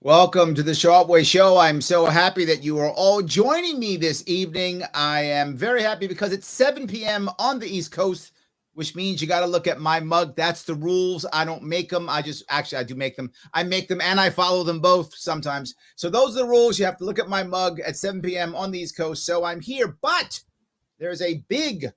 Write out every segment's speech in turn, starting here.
Welcome to the Sharpe Show. I'm so happy that you are all joining me this evening. I am very happy because it's 7 p.m. on the East Coast, which means you got to look at my mug. That's the rules. I don't make them. I do make them. I make them and I follow them both sometimes. So those are the rules. You have to look at my mug at 7 p.m. on the East Coast. So I'm here, but there's a big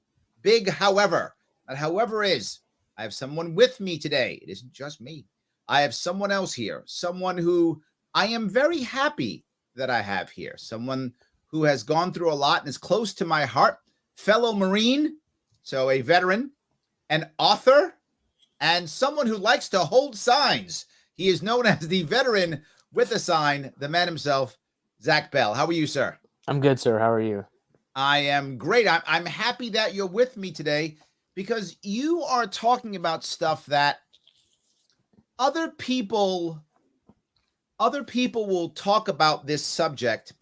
however. That however is, I have someone with me today. It isn't just me. I have someone else here, someone who I am very happy that I have here, someone who has gone through a lot and is close to my heart, fellow Marine, so a veteran, an author, and someone who likes to hold signs. He is known as the veteran with a sign, the man himself, Zach Bell. How are you, sir? I'm good, sir. How are you? I am great. I'm happy that you're with me today because you are talking about stuff that other people will talk about this subject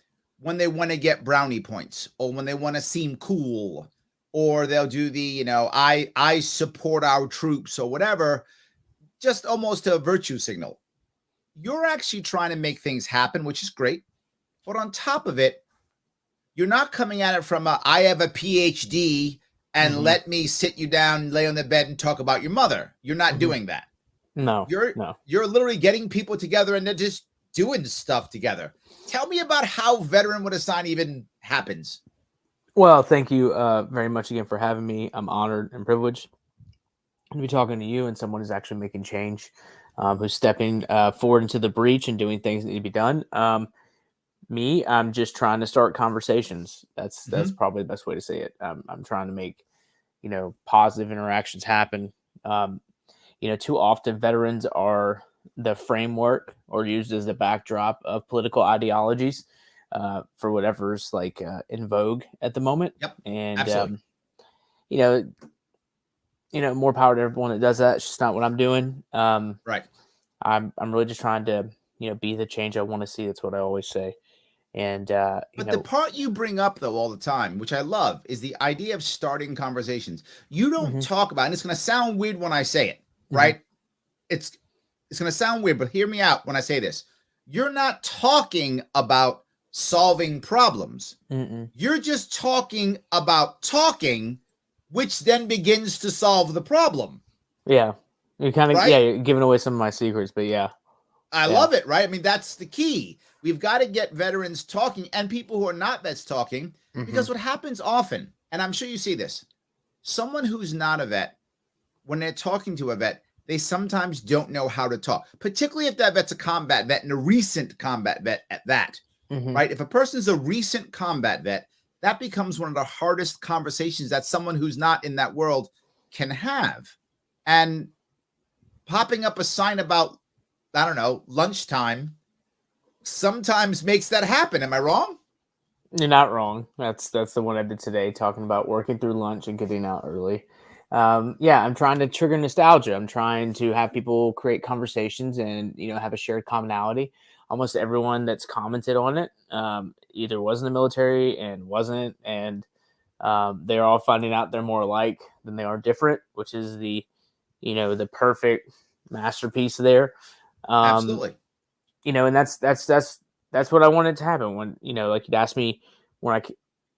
when they want to get brownie points or when they want to seem cool, or they'll do the, I support our troops or whatever, just almost a virtue signal. You're actually trying to make things happen, which is great. But on top of it, you're not coming at it from I have a PhD and let me sit you down, lay on the bed and talk about your mother. You're not doing that. No. You're literally getting people together and they're just doing stuff together. Tell me about how Veteran with a Sign even happens. Well, thank you very much again for having me. I'm honored and privileged to be talking to you and someone who's actually making change, who's stepping forward into the breach and doing things that need to be done. I'm just trying to start conversations. That's probably the best way to say it. I'm trying to make, positive interactions happen. Too often veterans are the framework or used as the backdrop of political ideologies for whatever's in vogue at the moment. Yep. And, absolutely. More power to everyone that does that. It's just not what I'm doing. Right. I'm really just trying to, be the change I want to see. That's what I always say. And, but the part you bring up though, all the time, which I love, is the idea of starting conversations. You don't talk about, and it's going to sound weird when I say it, right? It's going to sound weird, but hear me out when I say this. You're not talking about solving problems. You're just talking about talking, which then begins to solve the problem. Yeah. You're kind of, you're giving away some of my secrets, but yeah. I love it, right? I mean, that's the key. We've got to get veterans talking and people who are not vets talking, because what happens often, and I'm sure you see this, someone who's not a vet, when they're talking to a vet, they sometimes don't know how to talk, particularly if that vet's a combat vet and a recent combat vet at that, right? If a person's a recent combat vet, that becomes one of the hardest conversations that someone who's not in that world can have. And popping up a sign about, I don't know, lunchtime sometimes makes that happen. Am I wrong? You're not wrong. That's the one I did today, talking about working through lunch and getting out early. I'm trying to trigger nostalgia. I'm trying to have people create conversations and, have a shared commonality. Almost everyone that's commented on it either was in the military and wasn't. And they're all finding out they're more alike than they are different, which is the perfect masterpiece there. Absolutely. And that's what I wanted to happen when, like you'd ask me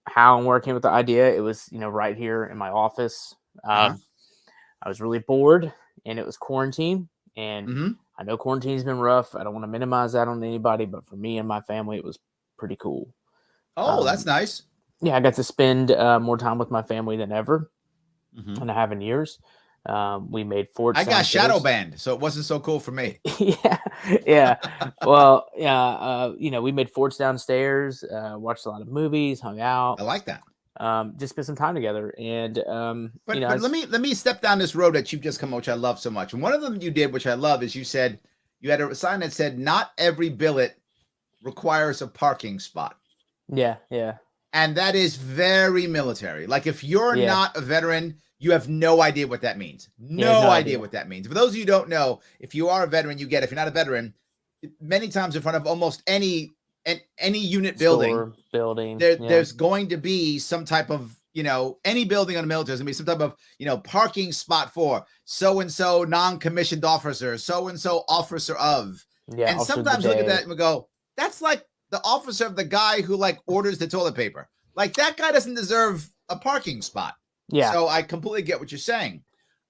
how and where I came with the idea. It was, right here in my office. I was really bored and it was quarantine, and I know quarantine's been rough. I don't want to minimize that on anybody, but for me and my family, it was pretty cool. Oh, that's nice. Yeah. I got to spend more time with my family than ever, and I have in years. We made forts. I got shadow banned, so it wasn't so cool for me. Yeah. Well, we made forts downstairs, watched a lot of movies, hung out. I like that. Just spent some time together. And but let me step down this road that you've just come on, which I love so much. And one of them you did, which I love, is you said you had a sign that said, "Not every billet requires a parking spot." Yeah. And that is very military. Like, if you're not a veteran, you have no idea what that means. No idea what that means. For those of you who don't know, if you are a veteran, you get. If you're not a veteran, many times in front of almost any unit building, there's going to be some type of, any building on the military, there's going to be some type of, parking spot for so-and-so non-commissioned officer, so-and-so officer of. Yeah, And officer of the sometimes we look at that day. and we go, that's like the officer of the guy who like orders the toilet paper. Like that guy doesn't deserve a parking spot. Yeah. So I completely get what you're saying.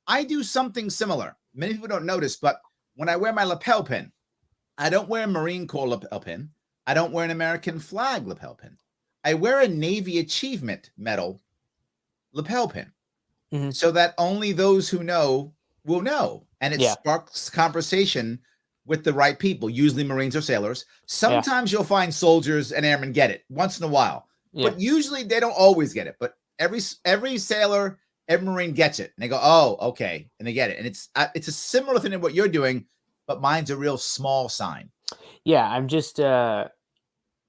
I do something similar. Many people don't notice, but when I wear my lapel pin, I don't wear a Marine Corps lapel pin. I don't wear an American flag lapel pin. I wear a Navy Achievement Medal lapel pin Mhm. so that only those who know will know. And it Yeah. sparks conversation with the right people, usually Marines or sailors. Yeah. Sometimes you'll find soldiers and airmen get it once in a while, Yeah. but usually they don't always get it. But every sailor, every Marine gets it, and they go, "Oh, okay," and they get it. And it's a similar thing to what you're doing, but mine's a real small sign. Yeah.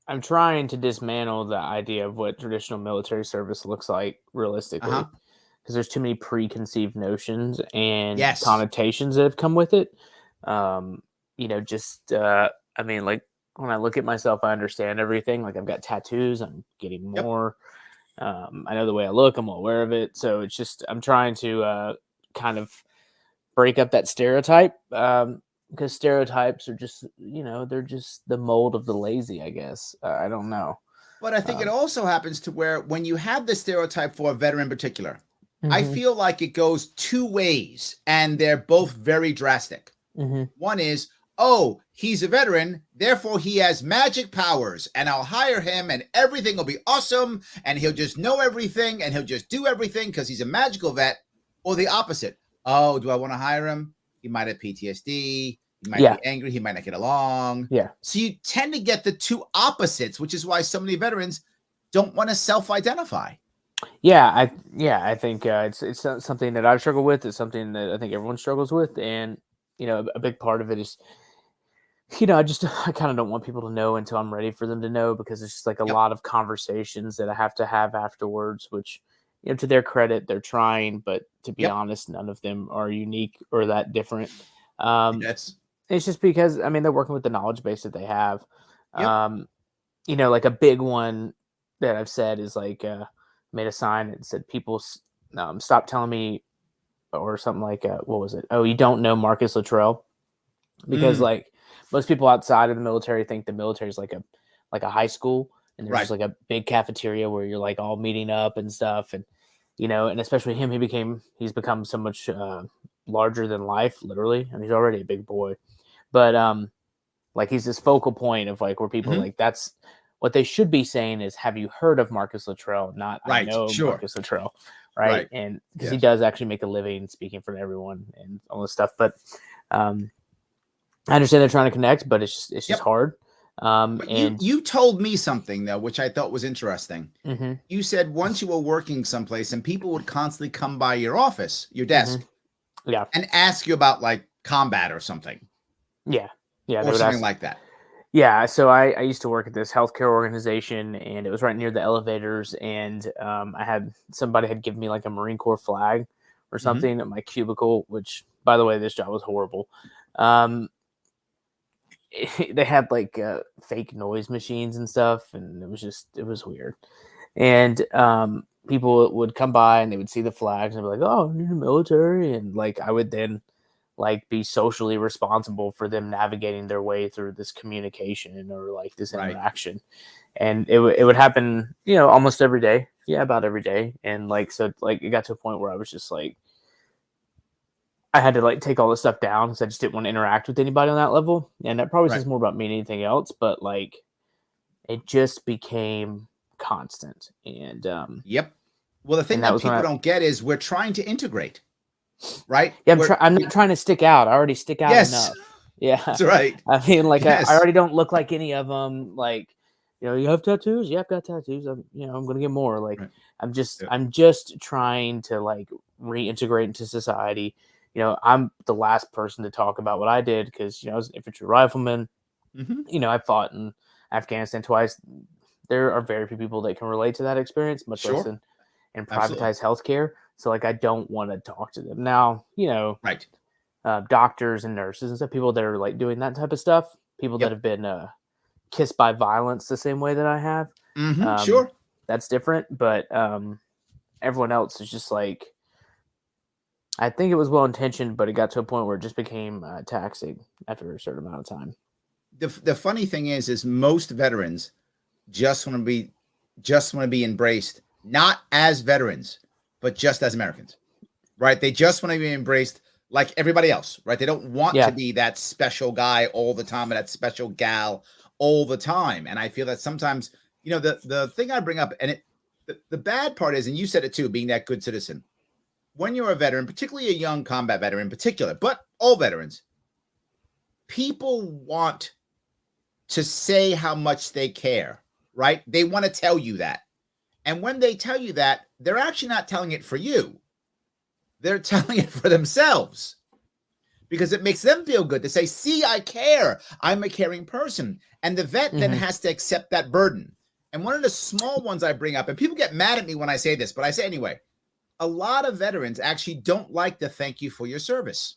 I'm trying to dismantle the idea of what traditional military service looks like Uh huh. realistically, because there's too many preconceived notions and Yes. connotations that have come with it. Um, just I mean, like when I look at myself, I understand everything. Like I've got tattoos, I'm getting Yep. more. I know the way I look, I'm aware of it. So it's just I'm trying to kind of break up that stereotype. Because stereotypes are just, they're just the mold of the lazy, I guess. I don't know. But I think it Um, also happens to where when you have the stereotype for a veteran in particular, I mhm, feel like it goes two ways and they're both very drastic. mhm. One is, oh, he's a veteran, therefore he has magic powers, and I'll hire him and everything will be awesome, and he'll just know everything and he'll just do everything because he's a magical vet. Or the opposite. Oh, do I want to hire him? He might have PTSD, he might Yeah, be angry, he might not get along. yeah, So you tend to get the two opposites, which is why so many veterans don't want to self-identify. yeah. I think it's something that I've struggled with. It's something that I think everyone struggles with, and a big part of it is, I kind of don't want people to know until I'm ready for them to know, because it's just like a Yep. lot of conversations that I have to have afterwards, which, to their credit, they're trying, but to be Yep. honest, none of them are unique or that different. Um, Yes. it's just because, I mean, they're working with the knowledge base that they have. Yep. Um, like a big one that I've said is like, made a sign that said, people stop telling me, or something like, what was it? Oh, you don't know Marcus Luttrell? Because Mm, like most people outside of the military think the military is like a high school, and there's just right. like a big cafeteria where you're like all meeting up and stuff, and and especially him, he's become so much larger than life, literally, and he's already a big boy, but like he's this focal point of like where people are Mhm. like, that's what they should be saying is, have you heard of Marcus Luttrell? Not, I Right. know Sure. Marcus Luttrell, right? Right. And because he Yes. does actually make a living speaking for everyone and all this stuff, but um I understand they're trying to connect, but it's just Yep. hard. But you And you told me something though, which I thought was interesting. mhm, You said once you were working someplace and people would constantly come by your office, your mhm, desk, yeah, and ask you about like combat or something, yeah, yeah. They or would something ask. like that. Yeah, so I used to work at this healthcare organization, and it was right near the elevators. And I had somebody had given me like a Marine Corps flag or Mhm. something at my cubicle. Which, by the way, this job was horrible. Um, they had like fake noise machines and stuff, and it was weird. And people would come by and they would see the flags and be like, "Oh, you're in the military," and like I would then like be socially responsible for them navigating their way through this communication or like this Right. interaction. And it would happen, almost every day. Yeah, about every day. And like so, like it got to a point where I was just like, I had to like take all this stuff down because I just didn't want to interact with anybody on that level. And that probably Right. says more about me than anything else. But like it just became constant. Yep. Well, the thing And that that was when people I don't get is we're trying to integrate, right? Yeah, We're I'm not trying to stick out. I already stick out yes, enough. Yeah. that's right. I mean, like, I Yes. already don't look like any of them. Like, you have tattoos? Yeah, I've got tattoos. I'm gonna get more. Like, Right. Yeah. I'm just trying to like reintegrate into society. I'm the last person to talk about what I did because I was an infantry rifleman. Mhm. I fought in Afghanistan twice. There are very few people that can relate to that experience, much less Sure. in Absolutely. privatized healthcare. So, like, I don't want to talk to them now. Right. Doctors and nurses and stuff, people that are like doing that type of stuff, people that Yep. have been kissed by violence the same way that I have. Mhm. Um, Sure. that's different, but everyone else is just like, I think it was well intentioned, but it got to a point where it just became taxing after a certain amount of time. the funny thing is most veterans just want to be embraced, not as veterans, but just as Americans, right? They just want to be embraced like everybody else, right? They don't want to Yeah. be that special guy all the time, or that special gal all the time. And I feel that sometimes, the thing I bring up, and the bad part is, and you said it too, being that good citizen. When you're a veteran, particularly a young combat veteran in particular, but all veterans, people want to say how much they care, right? They want to tell you that. And when they tell you that, they're actually not telling it for you. They're telling it for themselves because it makes them feel good to say, see, I care. I'm a caring person. And the vet then has to accept that burden. And one of the small ones I bring up, and people get mad at me when I say this, but I say anyway, a lot of veterans actually don't like to thank you for your service.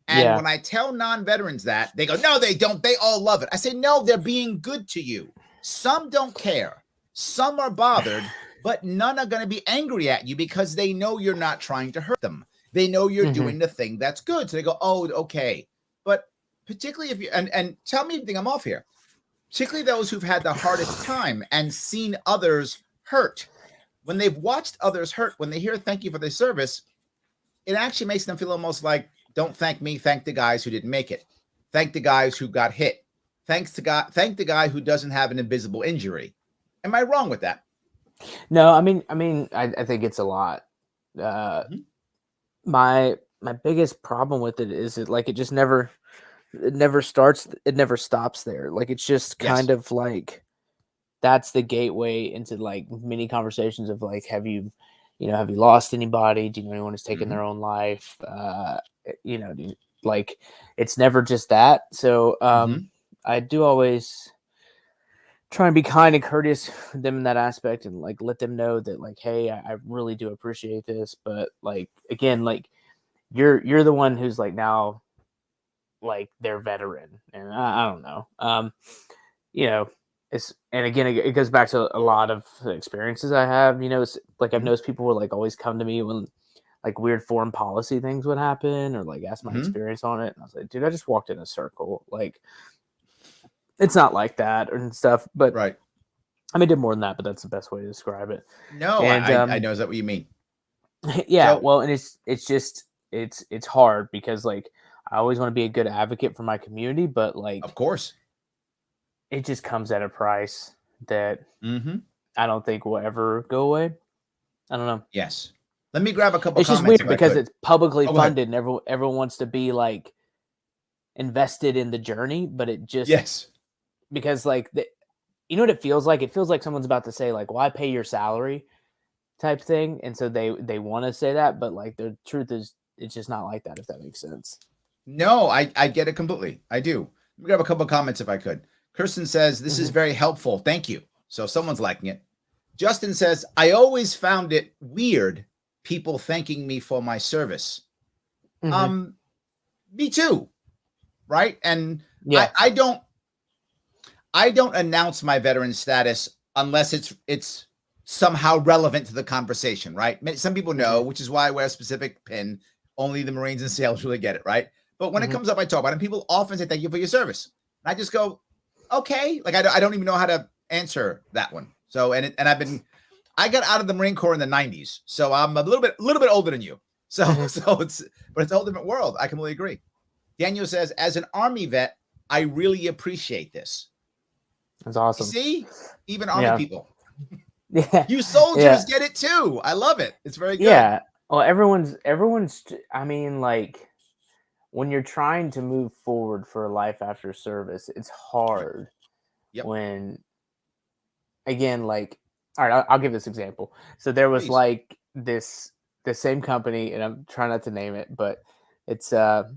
And when I tell non-veterans that, they go, no, they don't. They all love it. I say, no, they're being good to you. Some don't care. Some are bothered, but none are going to be angry at you because they know you're not trying to hurt them. They know you're doing the thing that's good. So they go, oh, okay. But particularly if you, and tell me if you think I'm off here, particularly those who've had the hardest time and seen others hurt. When they've watched others hurt, when they hear thank you for their service, it actually makes them feel almost like, don't thank me, thank the guys who didn't make it. Thank the guys who got hit. Thank the guy who doesn't have an invisible injury. Am I wrong with that? No, I think it's a lot. My biggest problem with it is it just never starts, it never stops there. Like it's just kind of like that's the gateway into like many conversations of like, have you lost anybody? Do you know anyone who's taken their own life? Like it's never just that. So I do always try and be kind and courteous with them in that aspect and like let them know that like, hey, I really do appreciate this. But like again, like you're the one who's like now like they're veteran. And I don't know. And again, it goes back to a lot of the experiences I have. It's like I've noticed people would like always come to me when like weird foreign policy things would happen or like ask my experience on it. And I was like, dude, I just walked in a circle. Like it's not like that and stuff. But right. I did more than that, but that's the best way to describe it. No, and, I know. Is that what you mean? Yeah. So, well, and it's just, it's hard because like, I always want to be a good advocate for my community, but like, of course, it just comes at a price that I don't think will ever go away. I don't know. Yes. Let me grab a couple. It's just weird because it's publicly funded and everyone wants to be like invested in the journey, but it just because like you know what it feels like? It feels like someone's about to say like, well, I pay your salary type thing. And so they want to say that, but like the truth is it's just not like that, if that makes sense. No, I get it completely. I do. Let me grab a couple of comments if I could. Kirsten says, this is very helpful. Thank you. So someone's liking it. Justin says, I always found it weird people thanking me for my service. Me too. Right. And I don't announce my veteran status unless it's somehow relevant to the conversation. Right. Some people know, which is why I wear a specific pin. Only the Marines and SEALs really get it. Right. But when it comes up, I talk about it. And people often say, thank you for your service. And I just go, okay. Like, I don't even know how to answer that one. So, I got out of the Marine Corps in the 90s. So I'm a little bit older than you. So it's a whole different world. I completely agree. Daniel says, as an Army vet, I really appreciate this. That's awesome. You see, even Army people. Yeah. You soldiers get it too. I love it. It's very good. Yeah. Well, everyone's, like, when you're trying to move forward for a life after service, it's hard when, again, like, all right, I'll give this example. So there was like the same company, and I'm trying not to name it, but it's the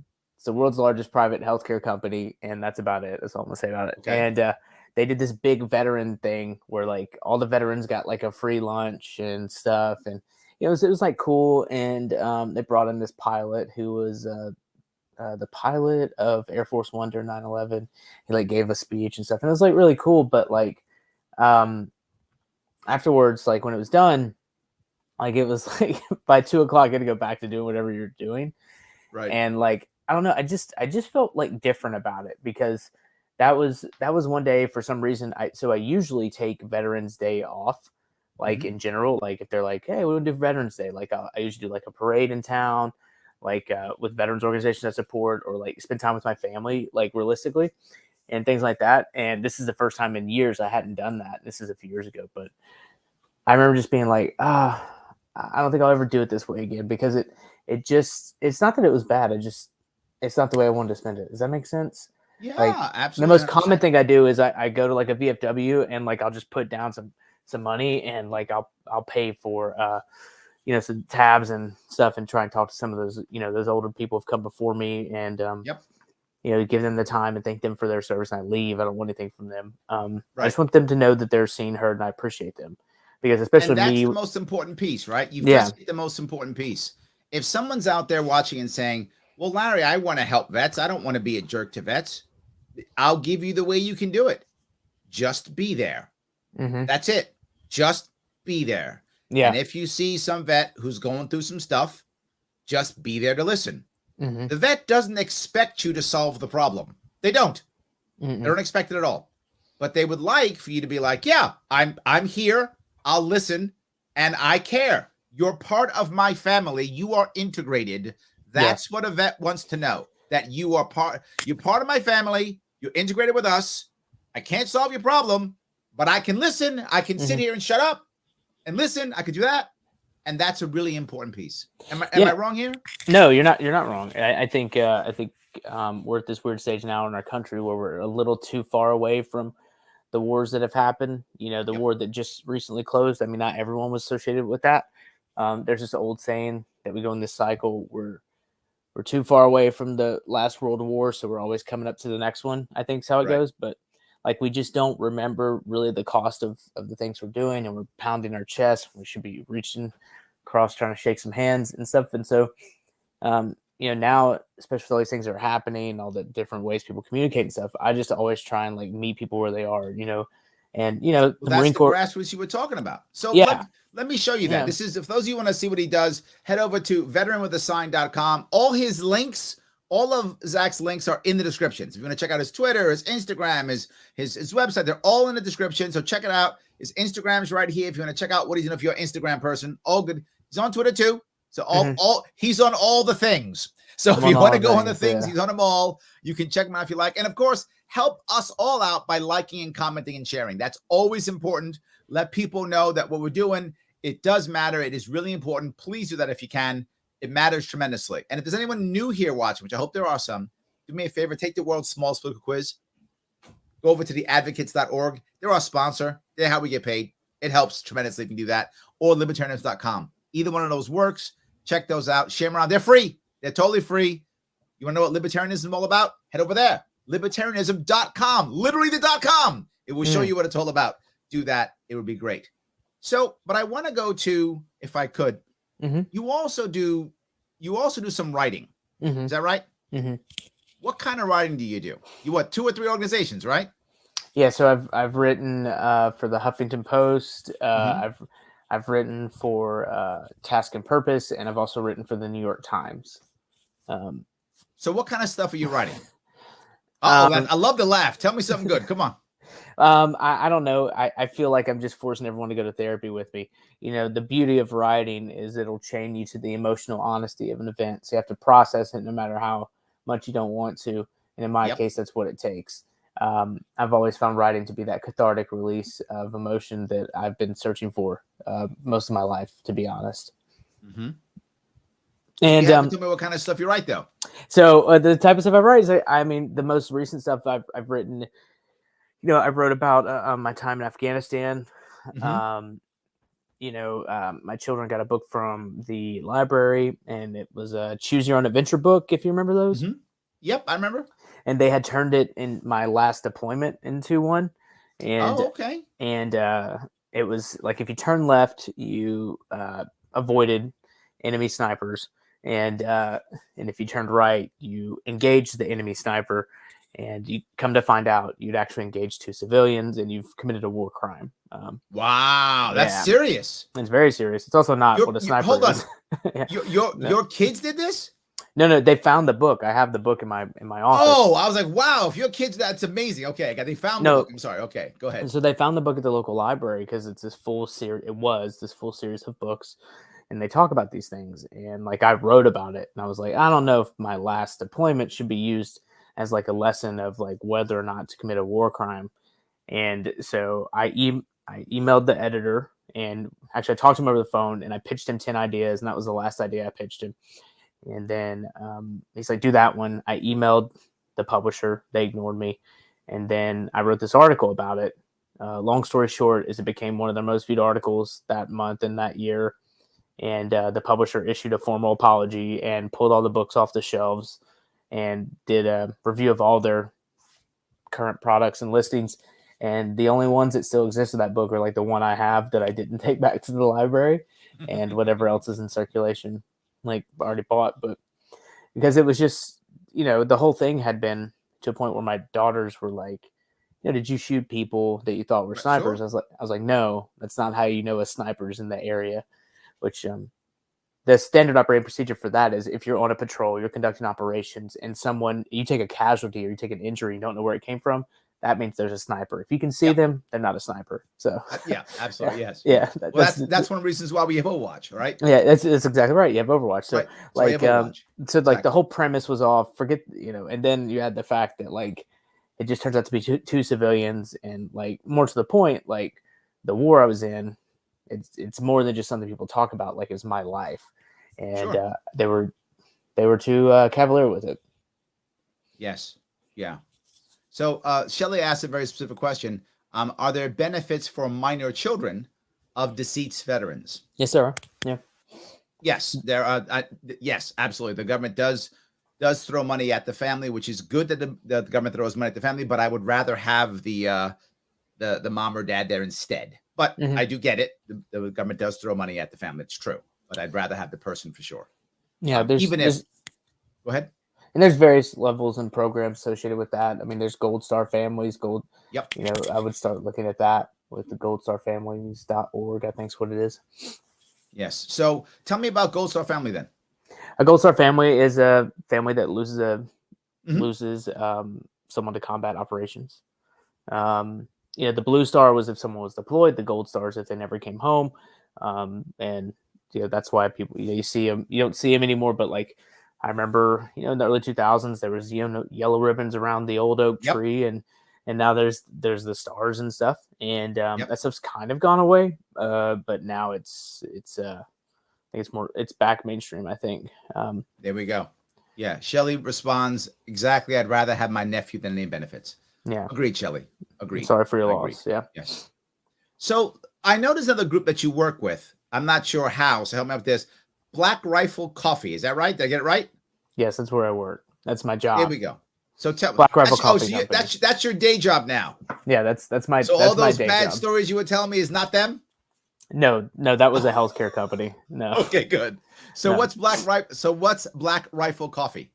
world's largest private healthcare company, and that's about it. That's all I'm gonna say about it. Okay. And they did this big veteran thing where like all the veterans got like a free lunch and stuff, and it was like cool. And they brought in this pilot who was the pilot of Air Force One during 9/11. He like gave a speech and stuff, and it was like really cool. But like afterwards, like when it was done, like it was like by 2 o'clock, you had to go back to doing whatever you're doing. Right. And like, I don't know, I just felt like different about it because that was one day for some reason. I usually take Veterans Day off, like in general. Like if they're like, hey, we want to do Veterans Day, like I usually do like a parade in town, like with veterans organizations I support, or like spend time with my family, like realistically, and things like that. And this is the first time in years I hadn't done that. This is a few years ago, but I remember just being like, I don't think I'll ever do it this way again, because it's not that it was bad. It's not the way I wanted to spend it. Does that make sense? Yeah, Like the absolutely. most common thing I do is I go to like a VFW and like I'll just put down some money and like I'll pay for some tabs and stuff and try and talk to some of those those older people who've come before me and Yep. Give them the time and thank them for their service, and I leave. I don't want anything from them. I Right. just want them to know that they're seen, heard, and I appreciate them, because especially And that's me. the most important piece, right? You've just hit the most important piece. If someone's out there watching and saying, well, Larry, I want to help vets, I don't want to be a jerk to vets, I'll give you the way you can do it. Just be there. Mm-hmm. That's it. Just be there. Yeah. And if you see some vet who's going through some stuff, just be there to listen. Mm-hmm. The vet doesn't expect you to solve the problem. They don't. Mm-hmm. They don't expect it at all. But they would like for you to be like, yeah, I'm here. I'll listen and I care. You're part of my family. You are integrated. That's what a vet wants to know, that you're part of my family. You're integrated with us. I can't solve your problem, but I can listen. I can sit here and shut up and listen. I could do that. And that's a really important piece. Am I wrong here? No, you're not wrong. I think we're at this weird stage now in our country where we're a little too far away from the wars that have happened. The war that just recently closed. I mean, not everyone was associated with that. There's this old saying that we go in this cycle. We're too far away from the last World War, so we're always coming up to the next one, I think is how it goes. But like, we just don't remember really the cost of the things we're doing, and we're pounding our chest. We should be reaching across, trying to shake some hands and stuff. And so, now, especially with all these things that are happening, all the different ways people communicate and stuff, I just always try and like meet people where they are, and well, the Marine Corps grassroots you were talking about. So let me show you that. This is, if those of you want to see what he does, head over to veteranwithasign.com. All his links, all of Zach's links are in the descriptions. If you want to check out his Twitter, his Instagram, his website, they're all in the description. So check it out. His Instagram's right here. If you want to check out what he's doing, if you're an Instagram person, all good. He's on Twitter too. So he's on all the things. So if you want to go on the things, he's on them all. You can check him out if you like. And of course, help us all out by liking and commenting and sharing. That's always important. Let people know that what we're doing, it does matter. It is really important. Please do that if you can. It matters tremendously. And if there's anyone new here watching, which I hope there are some, do me a favor, take the world's smallest political quiz. Go over to theadvocates.org. They're our sponsor. They're how we get paid. It helps tremendously if you can do that. Or libertarianism.com. Either one of those works. Check those out. Share them around. They're free. They're totally free. You want to know what libertarianism is all about? Head over there. Libertarianism.com. Literally the .com. It will show you what it's all about. Do that. It would be great. So, but I want to go to, if I could, you also do some writing. Is that right? What kind of writing do you do? You what, 2 or 3 organizations, right? Yeah, so I've written for the Huffington Post. I've written for Task and Purpose, and I've also written for the New York Times. So what kind of stuff are you writing? I love to laugh. Tell me something good. Come on. I don't know. I feel like I'm just forcing everyone to go to therapy with me. The beauty of writing is it'll chain you to the emotional honesty of an event. So you have to process it no matter how much you don't want to. And in my case, that's what it takes. I've always found writing to be that cathartic release of emotion that I've been searching for most of my life, to be honest. And tell me what kind of stuff you write, though. So the type of stuff I write is, I mean, the most recent stuff I've written. I wrote about my time in Afghanistan. My children got a book from the library, and it was a Choose Your Own Adventure book, if you remember those. Yep, I remember. And they had turned it in my last deployment into one. And, And it was like, if you turn left, you avoided enemy snipers. And if you turned right, you engaged the enemy sniper. And you come to find out you'd actually engaged 2 civilians and you've committed a war crime. Wow, that's serious. It's very serious. It's also not what a sniper is. Hold on. Your kids did this? No, they found the book. I have the book in my office. Oh, I was like, wow, if your kids, that's amazing. Okay, they found the No, book. I'm sorry. Okay, go ahead. so they found the book at the local library because it's this full series. It was this full series of books, and they talk about these things. And like I wrote about it, and I was like, I don't know if my last deployment should be used as like a lesson of like whether or not to commit a war crime. And so I emailed the editor, and actually I talked to him over the phone, and I pitched him 10 ideas, and that was the last idea I pitched him. And then he's like, do that one. I emailed the publisher. They ignored me. And then I wrote this article about it. Long story short is it became one of their most viewed articles that month and that year. And the publisher issued a formal apology and pulled all the books off the shelves and did a review of all their current products and listings. And the only ones that still exist in that book are like the one I have that I didn't take back to the library and whatever else is in circulation, like already bought. But because it was just, the whole thing had been to a point where my daughters were like, did you shoot people that you thought were snipers? Sure. I was like, no, that's not how you know a sniper's in the area. Which the standard operating procedure for that is if you're on a patrol, you're conducting operations, and you take a casualty or you take an injury, you don't know where it came from, that means there's a sniper. If you can see them, they're not a sniper. So yeah, absolutely, yes. Yeah. Well, that's one of the reasons why we have Overwatch, right? Yeah, that's exactly right. You have Overwatch. So right. like, Overwatch. The whole premise was off. Forget, and then you had the fact that like it just turns out to be two civilians, and like more to the point, like the war I was in, it's more than just something people talk about. Like it's my life, and they were too cavalier with it. Yes. Yeah. So Shelley asked a very specific question. Are there benefits for minor children of deceased veterans? Yes, there are. Yeah. Yes, there are. Yes, absolutely. The government does throw money at the family, which is good that the government throws money at the family. But I would rather have the mom or dad there instead. But I do get it. The government does throw money at the family. It's true. But I'd rather have the person for sure. Yeah. Go ahead. And there's various levels and programs associated with that. I mean, there's Gold Star Families, Yep. I would start looking at that with the goldstarfamilies.org, I think is what it is. Yes. So tell me about Gold Star Family then. A Gold Star family is a family that loses someone to combat operations. The Blue Star was if someone was deployed. The Gold Star is if they never came home. And that's why people, you see them. You don't see them anymore, but like I remember, in the early 2000s, there was yellow ribbons around the old oak tree, and now there's the stars and stuff, and that stuff's kind of gone away. But now I think it's back mainstream, I think. There we go. Yeah. Shelley responds exactly. I'd rather have my nephew than any benefits. Yeah. Agreed, Shelley. Agreed. I'm sorry for your loss. Yeah. Yes. So I know there's another group that you work with. I'm not sure how. So help me out with this. Black Rifle Coffee. Is that right? Did I get it right? Yes, that's where I work. That's my job. Here we go. So tell Black Rifle Coffee. So that's your day job now. Yeah, that's my. So that's all those my bad job. stories you were telling me is not them? No, that was a healthcare company. No. Okay, good. So what's Black Rifle Coffee?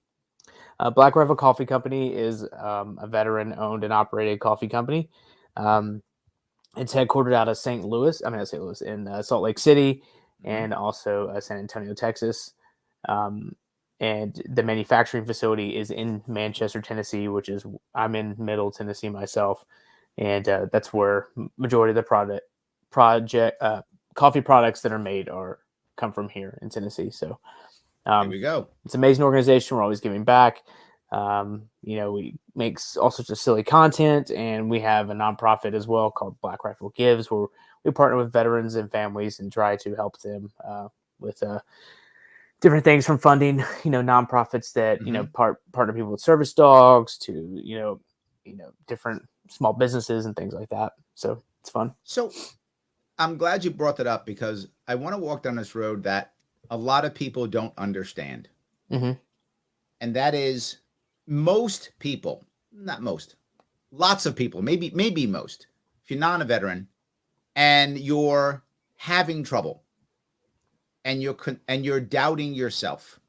Black Rifle Coffee Company is a veteran-owned and operated coffee company. It's headquartered out of St. Louis. I mean, not St. Louis, in Salt Lake City, and also San Antonio, Texas. And the manufacturing facility is in Manchester, Tennessee, which is I'm in Middle Tennessee myself, and that's where majority of the coffee products that are made come from here in Tennessee. So there we go. It's an amazing organization. We're always giving back. We make all sorts of silly content, and we have a nonprofit as well called Black Rifle Gives, where we partner with veterans and families and try to help them with different things, from funding, nonprofits that partner people with service dogs to different small businesses and things like that. So it's fun. So I'm glad you brought that up, because I want to walk down this road that a lot of people don't understand. Mm-hmm. And that is, most people, not most, lots of people, maybe most, if you're not a veteran and you're having trouble and you're doubting yourself,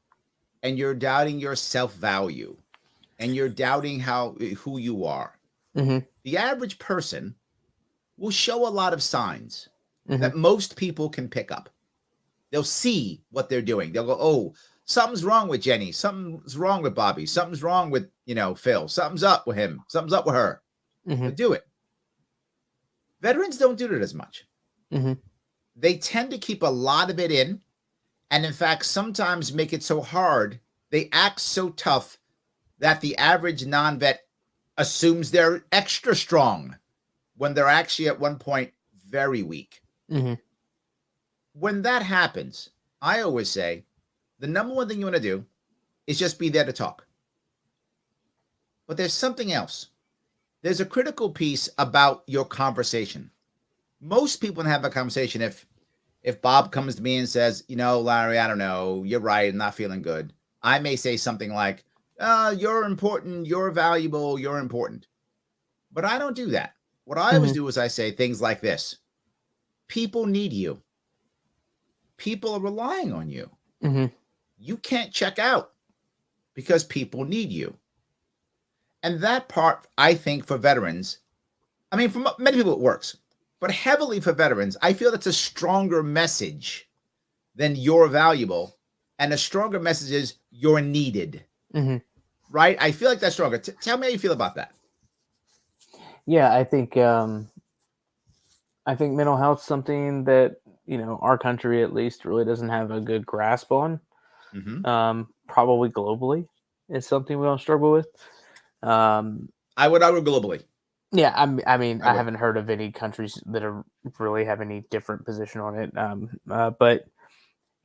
and you're doubting your self-value, and you're doubting who you are, the average person will show a lot of signs that most people can pick up. They'll see what they're doing. They'll go, oh, something's wrong with Jenny. Something's wrong with Bobby. Something's wrong with, Phil. Something's up with him. Something's up with her. Mm-hmm. Do it. Veterans don't do that as much. Mm-hmm. They tend to keep a lot of it in. And in fact, sometimes make it so hard. They act so tough that the average non-vet assumes they're extra strong when they're actually at one point very weak. Mm-hmm. When that happens, I always say the number one thing you want to do is just be there to talk. But there's something else. There's a critical piece about your conversation. Most people have a conversation. If Bob comes to me and says, Larry, I don't know, you're right, I'm not feeling good, I may say something like, you're important, you're valuable, you're important. But I don't do that. What I always do is I say things like this. People need you. People are relying on you. Mm-hmm. You can't check out because people need you. And that part, I think, for veterans, for many people it works, but heavily for veterans, I feel that's a stronger message than you're valuable. And a stronger message is you're needed. Mm-hmm. Right? I feel like that's stronger. Tell me how you feel about that. Yeah, I think mental health is something that, our country at least really doesn't have a good grasp on. Mm-hmm. Probably globally is something we don't struggle with. I would argue globally. Yeah, I haven't heard of any countries that really have any different position on it. But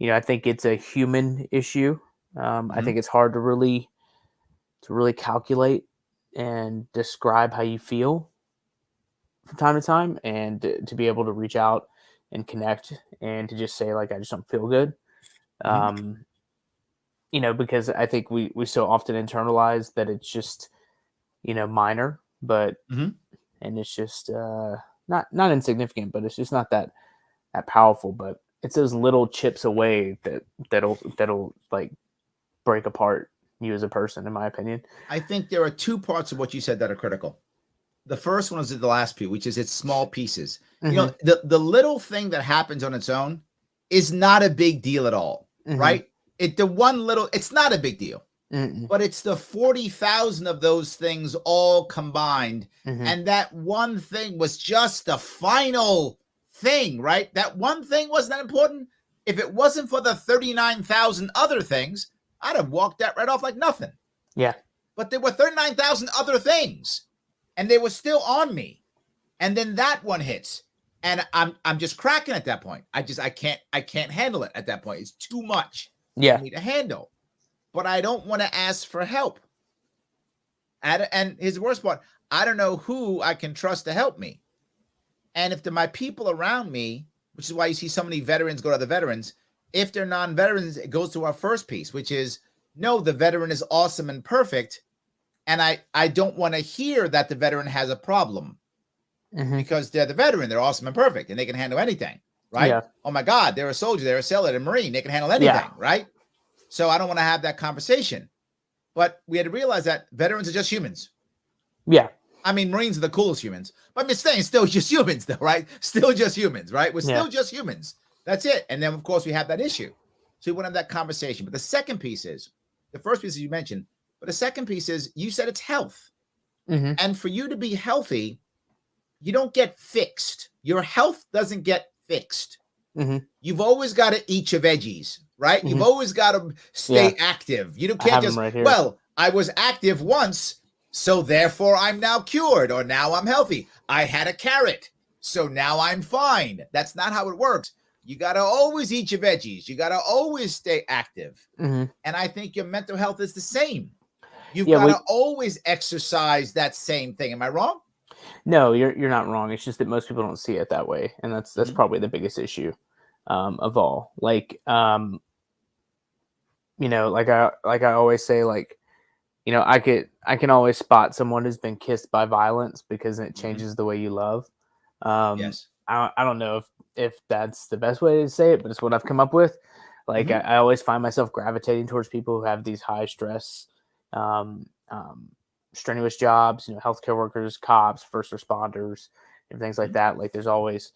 I think it's a human issue. I think it's hard to really calculate and describe how you feel from time to time, and to be able to reach out and connect and to just say, like, I just don't feel good. Because I think we so often internalize that it's just, minor, but, and it's just, not insignificant, but it's just not that powerful, but it's those little chips away that'll like break apart you as a person, in my opinion. I think there are two parts of what you said that are critical. The first one is the last piece, which is it's small pieces. The little thing that happens on its own is not a big deal at all, right? It's not a big deal, but it's the 40,000 of those things all combined. And that one thing was just the final thing, right? That one thing wasn't that important. If it wasn't for the 39,000 other things, I'd have walked that right off like nothing. Yeah. But there were 39,000 other things, and they were still on me. And then that one hits, and I'm just cracking at that point. I can't handle it at that point. It's too much for me to handle. But I don't want to ask for help. And here's the worst part. I don't know who I can trust to help me. And if my people around me, which is why you see so many veterans go to the veterans, if they're non-veterans, it goes to our first piece, which is, no, the veteran is awesome and perfect. And I don't want to hear that the veteran has a problem because they're the veteran. They're awesome and perfect, and they can handle anything, right? Yeah. Oh, my God, they're a soldier. They're a sailor. They're a Marine. They can handle anything, right? So I don't want to have that conversation. But we had to realize that veterans are just humans. Yeah. Marines are the coolest humans. But I'm saying still just humans, though, right? Still just humans, right? We're still just humans. That's it. And then, of course, we have that issue. So we want to have that conversation. But the second piece is, the first piece you mentioned, but the second piece is, you said it's health. And for you to be healthy, you don't get fixed. Your health doesn't get fixed. You've always got to eat your veggies, right? You've always got to stay active. You can't just, well, I was active once, so therefore I'm now cured, or now I'm healthy. I had a carrot, so now I'm fine. That's not how it works. You got to always eat your veggies. You got to always stay active. And I think your mental health is the same. You've got to always exercise that same thing. Am I wrong? No, you're not wrong. It's just that most people don't see it that way. And that's probably the biggest issue of all. Like, like I always say, like, I can always spot someone who's been kissed by violence because it changes the way you love. Yes. I don't know if that's the best way to say it, but it's what I've come up with. Like, I always find myself gravitating towards people who have these high stress, strenuous jobs, healthcare workers, cops, first responders, and things like that. Like there's always,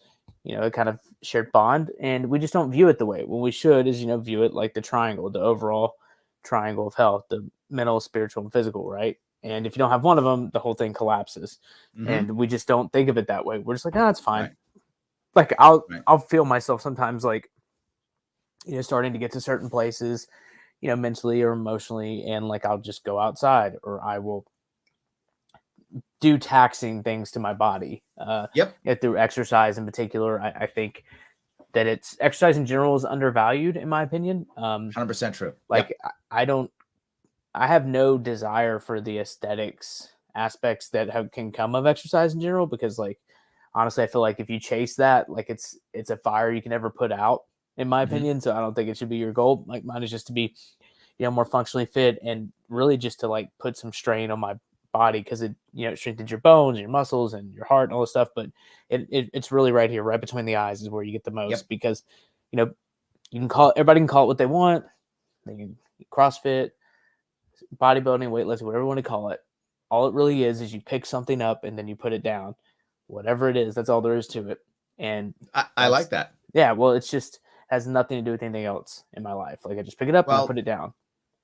a kind of shared bond, and we just don't view it the way. What we should is, view it like the triangle, the overall triangle of health, the mental, spiritual, and physical, right? And if you don't have one of them, the whole thing collapses. And we just don't think of it that way. We're just like, oh, it's fine. Right. Like I'll feel myself sometimes like, starting to get to certain places, mentally or emotionally, and like I'll just go outside, or I will do taxing things to my body. Through exercise in particular, I think that exercise in general is undervalued in my opinion. 100% true. Like I have no desire for the aesthetics aspects that can come of exercise in general, because like, honestly, I feel like if you chase that, like it's a fire you can never put out, in my opinion. So I don't think it should be your goal. Like mine is just to be, more functionally fit, and really just to like put some strain on my body, because it strengthens your bones and your muscles and your heart and all this stuff. But it's really right here, right between the eyes, is where you get the most, because you can everybody can call it what they want. They can CrossFit, bodybuilding, weightlifting, whatever you want to call it. All it really is you pick something up and then you put it down, whatever it is. That's all there is to it. And I like that. Yeah, well, it's just has nothing to do with anything else in my life. Like I just pick it up and I put it down.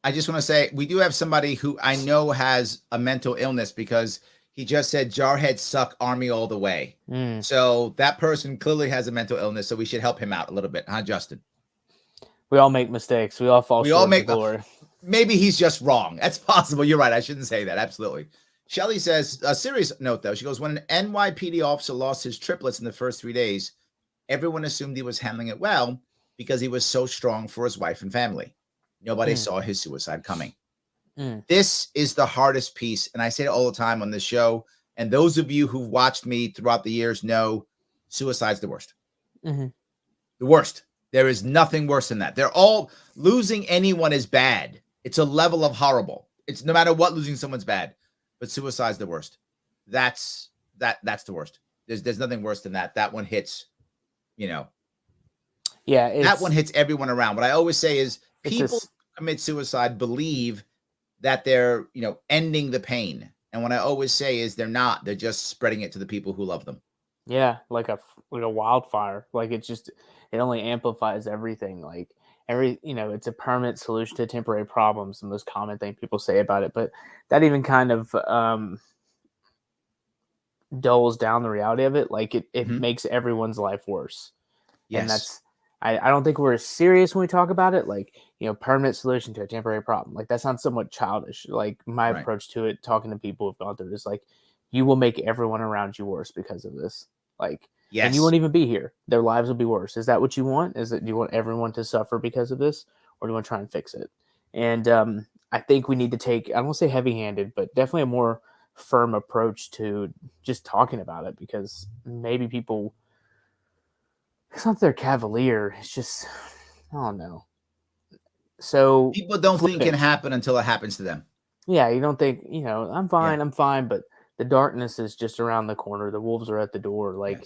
I just want to say we do have somebody who I know has a mental illness, because he just said Jarhead suck, army all the way. So that person clearly has a mental illness. So we should help him out a little bit, huh, Justin? We all make mistakes. We all fall short of glory. Maybe he's just wrong. That's possible. You're right. I shouldn't say that. Absolutely. Shelly says, a serious note though. She goes, when an NYPD officer lost his triplets in the first 3 days, everyone assumed he was handling it well because he was so strong for his wife and family. Nobody saw his suicide coming. This is the hardest piece. And I say it all the time on this show. And those of you who've watched me throughout the years know suicide's the worst. The worst. There is nothing worse than that. They're all losing anyone is bad. It's a level of horrible. It's no matter what, losing someone's bad, but suicide's the worst. That's the worst. There's nothing worse than that. That one hits, that one hits everyone around. What I always say is people who commit suicide believe that they're, ending the pain. And what I always say is they're not. They're just spreading it to the people who love them. Yeah, like a wildfire. Like it only amplifies everything. Like it's a permanent solution to temporary problems, the most common thing people say about it. But that even kind of dulls down the reality of it. Like it makes everyone's life worse. Yes. And that's, I don't think we're as serious when we talk about it. Like, permanent solution to a temporary problem. Like that sounds somewhat childish. Like my approach to it, talking to people who've gone through this, like you will make everyone around you worse because of this. Like, and you won't even be here. Their lives will be worse. Is that what you want? Do you want everyone to suffer because of this, or do you want to try and fix it? And I think we need to take, I don't want to say heavy-handed, but definitely a more firm approach to just talking about it, because maybe people, it's not that they're cavalier. It's just, I don't know. So people don't think it can happen until it happens to them. Yeah, you don't think, I'm fine, but the darkness is just around the corner. The wolves are at the door. Like,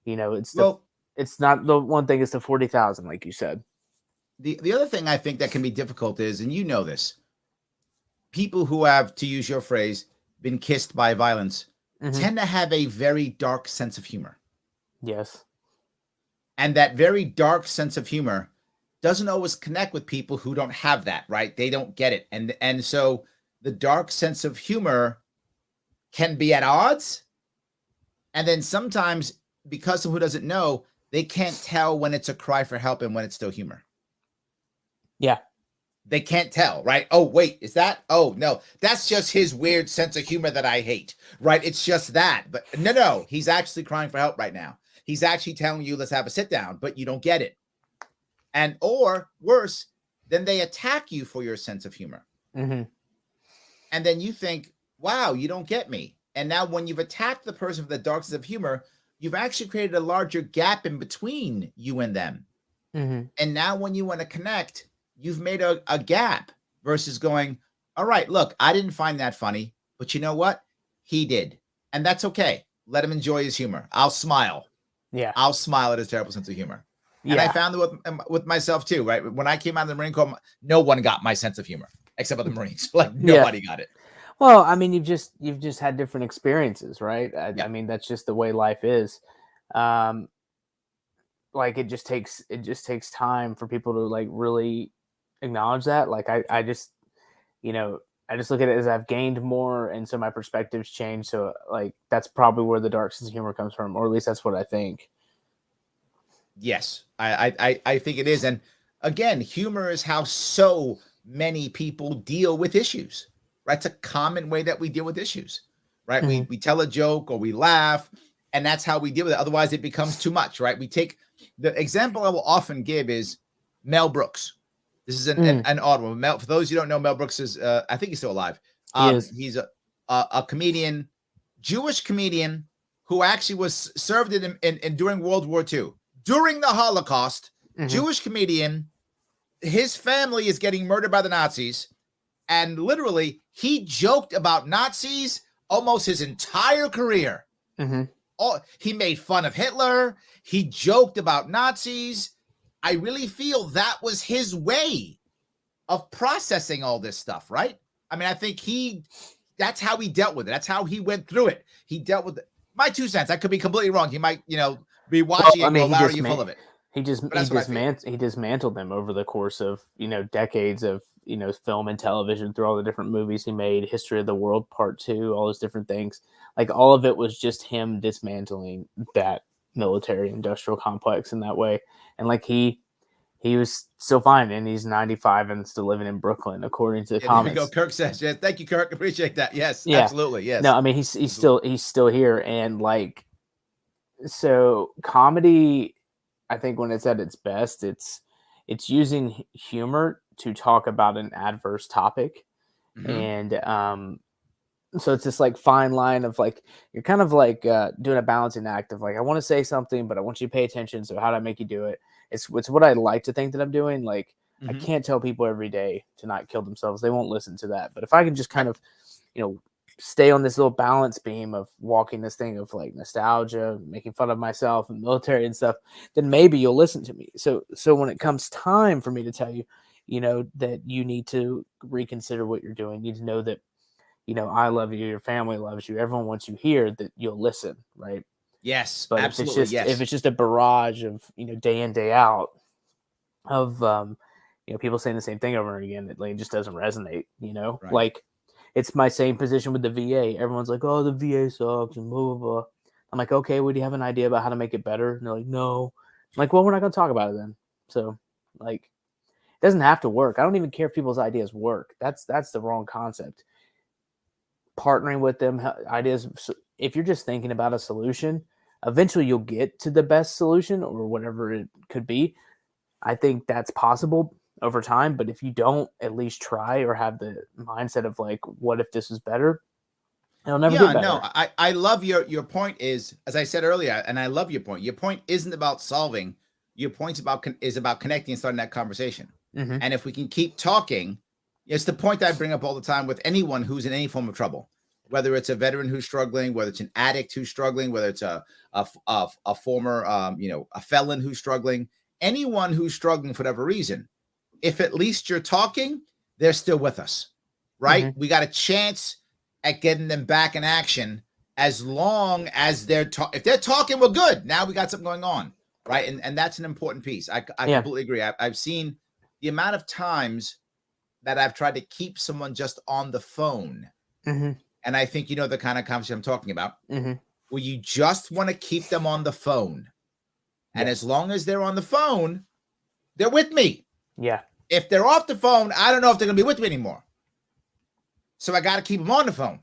it's not the one thing, it's the 40,000, like you said. The other thing I think that can be difficult is, and this, people who have, to use your phrase, been kissed by violence tend to have a very dark sense of humor. Yes. And that very dark sense of humor doesn't always connect with people who don't have that, right? They don't get it. And so the dark sense of humor can be at odds. And then sometimes, because someone who doesn't know, they can't tell when it's a cry for help and when it's still humor. Yeah. They can't tell, right? Oh, wait, is that? Oh, no, that's just his weird sense of humor that I hate, right? It's just that. But no, he's actually crying for help right now. He's actually telling you, let's have a sit down, but you don't get it. And or worse, then they attack you for your sense of humor. And then you think, wow, you don't get me. And now when you've attacked the person for the dark sense of humor, you've actually created a larger gap in between you and them. And now when you want to connect, you've made a gap versus going, all right, look, I didn't find that funny, but you know what? He did. And that's okay. Let him enjoy his humor. I'll smile. Yeah. I'll smile at his terrible sense of humor. And I found it with myself too, right? When I came out of the Marine Corps, no one got my sense of humor except for the Marines. Like nobody got it. Well, I mean, you've just had different experiences, right? I Yeah. mean, that's just the way life is. Um, like it just takes time for people to like really acknowledge that. Like I just you know I just look at it as I've gained more, and so my perspectives change. So like that's probably where the dark sense of humor comes from, or at least that's what I think. Yes, I think it is. And again, humor is how so many people deal with issues, right? It's a common way that we deal with issues, right? Hmm. We tell a joke or we laugh, and that's how we deal with it. Otherwise, it becomes too much, right? We take the example I will often give is Mel Brooks. This is Mm, an odd one. For those who don't know, Mel Brooks is I think he's still alive. he is. He's a comedian, Jewish comedian who actually was served in during World War II. During the Holocaust, Hmm. Jewish comedian, his family is getting murdered by the Nazis, and literally he joked about Nazis almost his entire career. Hmm. He made fun of Hitler, he joked about Nazis. I really feel that was his way of processing all this stuff, right? I mean, I think that's how he dealt with it. That's how he went through it. He dealt with it. My 2 cents. I could be completely wrong. He might, be Well, watching I and go, mean, Larry, you're full of it. But that's what I feel. he dismantled them over the course of decades of film and television through all the different movies he made, History of the World Part Two, all those different things. Like all of it was just him dismantling that military industrial complex in that way, and like he was still fine, and he's 95 and still living in Brooklyn, according to the Yeah, there we go. comics. Kirk says, yes. Thank you, Kirk. Appreciate that. Yes, Yeah, absolutely. no, Yes. I mean he's still here, and like so comedy, I think when it's at its best, it's using humor to talk about an adverse topic, Mm-hmm. and so it's this like fine line of like you're kind of like doing a balancing act of like I want to say something, but I want you to pay attention. So how do I make you do it? It's what I like to think that I'm doing. Like I Mm-hmm. can't tell people every day to not kill themselves; they won't listen to that. But if I can just Right. kind of stay on this little balance beam of walking this thing of like nostalgia, making fun of myself and military and stuff, then maybe you'll listen to me. So when it comes time for me to tell you, that you need to reconsider what you're doing, you need to know that, I love you, your family loves you, everyone wants you here, that you'll listen, right? Yes, But absolutely. if Yes. it's just a barrage of, day in, day out of people saying the same thing over and again, it just doesn't resonate, Right. like it's my same position with the VA. Everyone's like, oh, the VA sucks and blah, blah, blah. I'm like, okay, well, do you have an idea about how to make it better? And they're like, no. I'm like, well, we're not going to talk about it then. So, like, it doesn't have to work. I don't even care if people's ideas work. That's the wrong concept. Partnering with them, ideas. If you're just thinking about a solution, eventually you'll get to the best solution or whatever it could be. I think that's possible over time, but if you don't at least try or have the mindset of like, what if this is better? It'll never get Yeah, no, better. I love your point is, as I said earlier, and I love your point. Your point isn't about solving. Your point is about connecting and starting that conversation. Hmm. And if we can keep talking, it's the point I bring up all the time with anyone who's in any form of trouble, whether it's a veteran who's struggling, whether it's an addict who's struggling, whether it's a former a felon who's struggling, anyone who's struggling for whatever reason. If at least you're talking, they're still with us, right? Hmm. We got a chance at getting them back in action as long as if they're talking, we're good. Now we got something going on, right? And that's an important piece. I Yeah. completely agree. I've seen the amount of times that I've tried to keep someone just on the phone. Hmm. And I think you know the kind of conversation I'm talking about, Hmm. where you just want to keep them on the phone. And Yeah. as long as they're on the phone, they're with me. Yeah. If they're off the phone, I don't know if they're going to be with me anymore. So I got to keep them on the phone.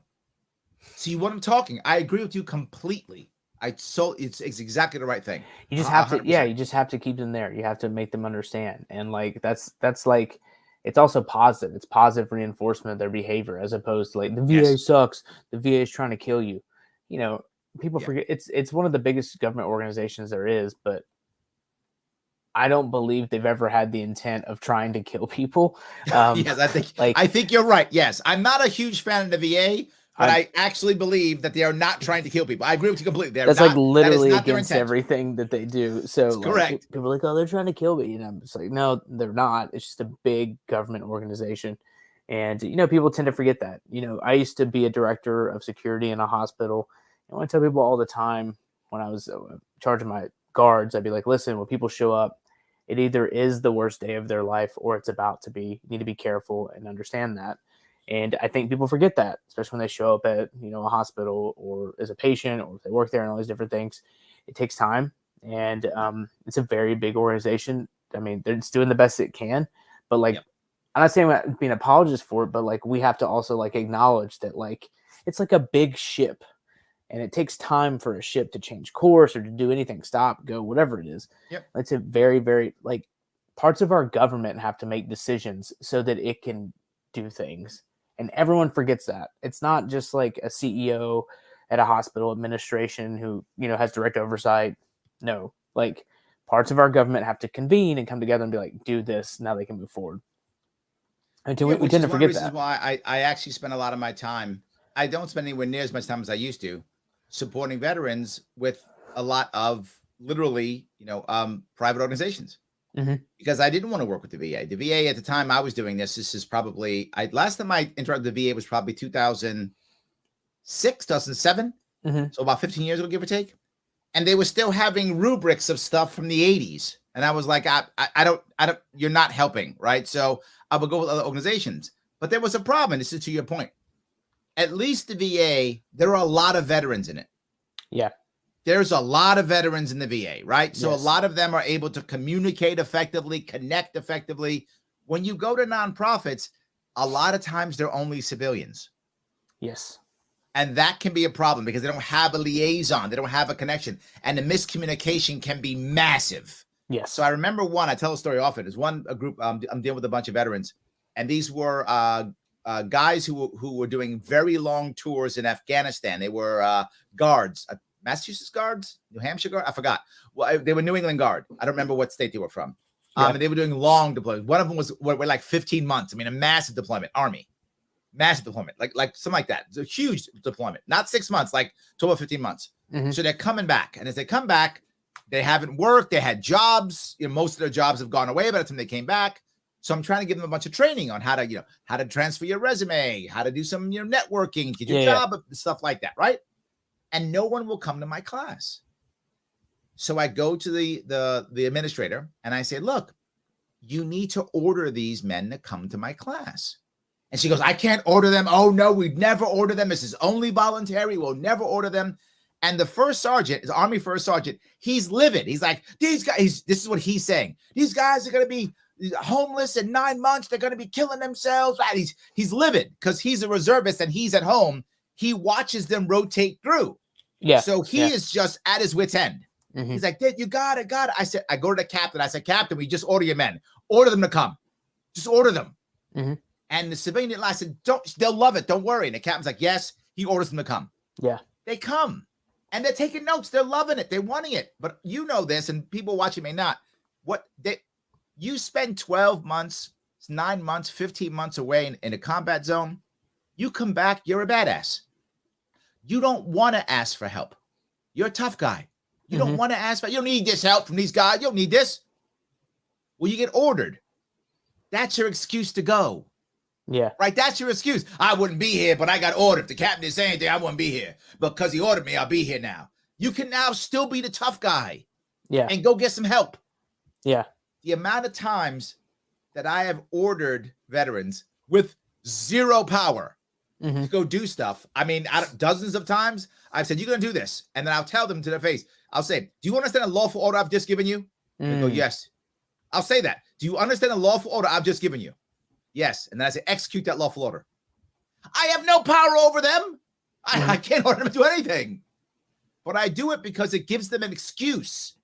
So you want them talking. I agree with you completely. It's exactly the right thing. You just have to, yeah, 100%. you just have to keep them there. You have to make them understand. And like, that's like, it's also positive. It's positive reinforcement of their behavior as opposed to like the VA Yes. sucks. The VA is trying to kill you. You know, people Yeah. forget it's one of the biggest government organizations there is, but I don't believe they've ever had the intent of trying to kill people. Yes, I think Like I think you're right. Yes, I'm not a huge fan of the VA, but I I actually believe that they are not trying to kill people. I agree with you completely. They're that's like not. That is literally not their against intent. everything that they do. So It's like correct. people are like, oh, they're trying to kill me. And I'm just like, no, they're not. It's just a big government organization. And, people tend to forget that. I used to be a director of security in a hospital. And I tell people all the time when I was charging my guards, I'd be like, listen, when people show up, it either is the worst day of their life or it's about to be. You need to be careful and understand that. And I think people forget that, especially when they show up at, a hospital or as a patient or if they work there and all these different things. It takes time. And it's a very big organization. I mean, it's doing the best it can. But, Yep. I'm not saying I'm being an apologist for it, but, we have to also, acknowledge that, it's like a big ship. And it takes time for a ship to change course or to do anything, stop, go, whatever it is. Yep. It's a very, very, parts of our government have to make decisions so that it can do things. And everyone forgets that. It's not just like a CEO at a hospital administration who, has direct oversight. No, parts of our government have to convene and come together and be like, do this. Now they can move forward. And we Which tend is to one of the forget reasons that. why I actually spend a lot of my time. I don't spend anywhere near as much time as I used to supporting veterans with a lot of literally, private organizations. Mhm. Because I didn't want to work with the VA. The VA at the time I was doing this is probably last time I interacted with the VA was probably 2006, 2007. Mhm. So about 15 years ago, give or take. And they were still having rubrics of stuff from the 80s. And I was like, I don't, you're not helping, right? So I would go with other organizations. But there was a problem. This is to your point. At least the VA, there are a lot of veterans in it. Yeah. There's a lot of veterans in the VA, right? So Yes. a lot of them are able to communicate effectively, connect effectively. When you go to nonprofits, a lot of times they're only civilians. Yes. And that can be a problem because they don't have a liaison. They don't have a connection. And the miscommunication can be massive. Yes. So I remember I tell a story often. There's a group, I'm dealing with a bunch of veterans. And these were guys who were doing very long tours in Afghanistan. They were guards, Massachusetts guards, New Hampshire guard. I forgot. Well, they were New England guard. I don't remember what state they were from. Yeah. And they were doing long deployments. One of them was like 15 months. I mean, a massive deployment, Army. Massive deployment, like something like that. It's a huge deployment, not 6 months, like 12 or 15 months. Mhm. So they're coming back. And as they come back, they haven't worked. They had jobs. Most of their jobs have gone away by the time they came back. So I'm trying to give them a bunch of training on how to transfer your resume, how to do some, networking, get your job, stuff like that. Right. And no one will come to my class. So I go to the administrator and I say, look, you need to order these men to come to my class. And she goes, I can't order them. Oh, no, we'd never order them. This is only voluntary. We'll never order them. And the first sergeant, his Army first sergeant, he's livid. He's like, these guys, this is what he's saying. These guys are going to be homeless in 9 months. They're going to be killing themselves. He's livid because he's a reservist and he's at home. He watches them rotate through. Yeah. So he is just at his wit's end. Mhm. He's like, you got it. I go to the captain. I said, Captain, we just order your men. Order them to come. Just order them. Mhm. And the civilian, I said, they'll love it. Don't worry. And the captain's like, yes, he orders them to come. Yeah. They come and they're taking notes. They're loving it. They're wanting it. But you know this, and people watching may not. You spend 12 months, 9 months, 15 months away in a combat zone. You come back, you're a badass. You don't want to ask for help. You're a tough guy. You don't want to ask for, you don't need this help from these guys. You don't need this. Well, you get ordered. That's your excuse to go. Yeah. Right. That's your excuse. I wouldn't be here, but I got ordered. If the captain didn't say anything, I wouldn't be here. But because he ordered me, I'll be here now. You can now still be the tough guy. Yeah. And go get some help. Yeah. The amount of times that I have ordered veterans with zero power to go do stuff. I mean, dozens of times I've said, you're going to do this. And then I'll tell them to their face. I'll say, do you understand the lawful order I've just given you? They go, yes. I'll say that. Do you understand the lawful order I've just given you? Yes. And then I say, execute that lawful order. I have no power over them. I can't order them to do anything. But I do it because it gives them an excuse